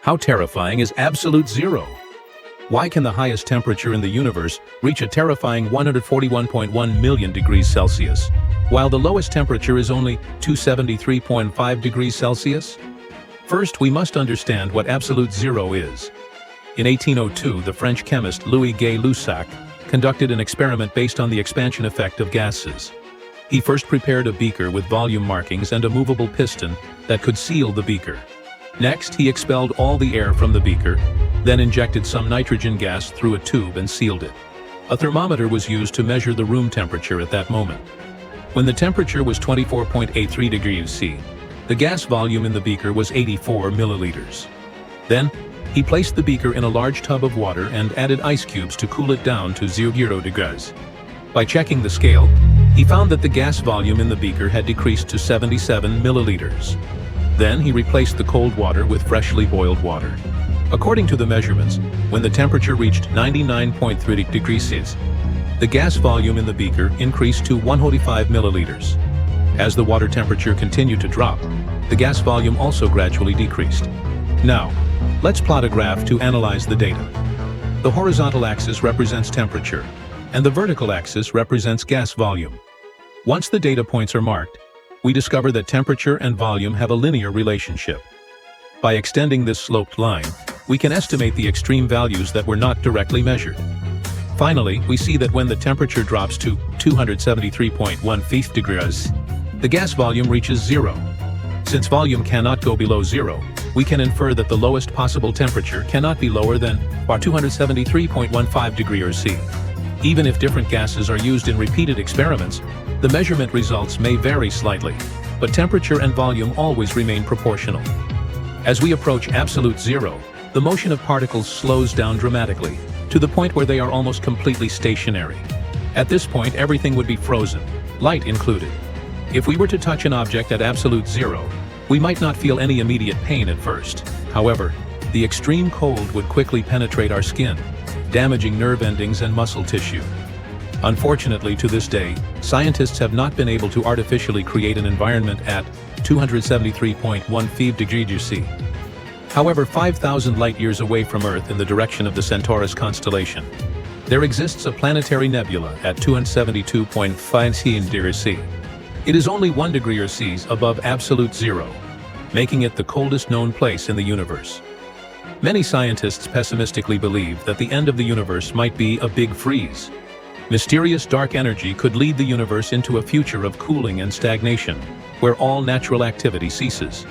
How terrifying is absolute zero? Why can the highest temperature in the universe reach a terrifying 141.1 million degrees Celsius, while the lowest temperature is only 273.5 degrees Celsius? First, we must understand what absolute zero is. In 1802, the French chemist Louis-Gay Lussac conducted an experiment based on the expansion effect of gases. He first prepared a beaker with volume markings and a movable piston that could seal the beaker. Next, he expelled all the air from the beaker, then injected some nitrogen gas through a tube and sealed it. A thermometer was used to measure the room temperature at that moment. When the temperature was 24.83 degrees C, the gas volume in the beaker was 84 milliliters. Then, he placed the beaker in a large tub of water and added ice cubes to cool it down to 0 degrees. By checking the scale, he found that the gas volume in the beaker had decreased to 77 milliliters. Then he replaced the cold water with freshly boiled water. According to the measurements, when the temperature reached 99.3 degrees C, the gas volume in the beaker increased to 105 milliliters. As the water temperature continued to drop, the gas volume also gradually decreased. Now, let's plot a graph to analyze the data. The horizontal axis represents temperature, and the vertical axis represents gas volume. Once the data points are marked, we discover that temperature and volume have a linear relationship. By extending this sloped line, we can estimate the extreme values that were not directly measured. Finally, we see that when the temperature drops to 273.15 degrees, the gas volume reaches zero. Since volume cannot go below zero, we can infer that the lowest possible temperature cannot be lower than 273.15 degrees C. Even if different gases are used in repeated experiments, the measurement results may vary slightly, but temperature and volume always remain proportional. As we approach absolute zero, the motion of particles slows down dramatically, to the point where they are almost completely stationary. At this point, everything would be frozen, light included. If we were to touch an object at absolute zero, we might not feel any immediate pain at first. However, the extreme cold would quickly penetrate our skin, damaging nerve endings and muscle tissue. Unfortunately, to this day, scientists have not been able to artificially create an environment at 273.15 degrees C. However, 5,000 light-years away from Earth in the direction of the Centaurus constellation, there exists a planetary nebula at 272.15 degrees C. It is only 1 degree C above absolute zero, making it the coldest known place in the universe. Many scientists pessimistically believe that the end of the universe might be a big freeze. Mysterious dark energy could lead the universe into a future of cooling and stagnation, where all natural activity ceases.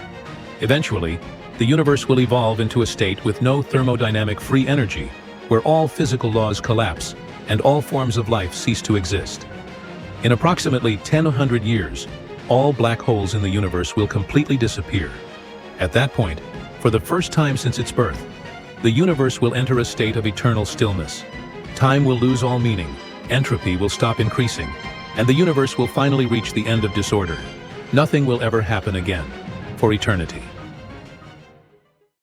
Eventually, the universe will evolve into a state with no thermodynamic free energy, where all physical laws collapse and all forms of life cease to exist. In approximately 100 years, all black holes in the universe will completely disappear. At that point, for the first time since its birth, the universe will enter a state of eternal stillness. Time will lose all meaning, entropy will stop increasing, and the universe will finally reach the end of disorder. Nothing will ever happen again, for eternity.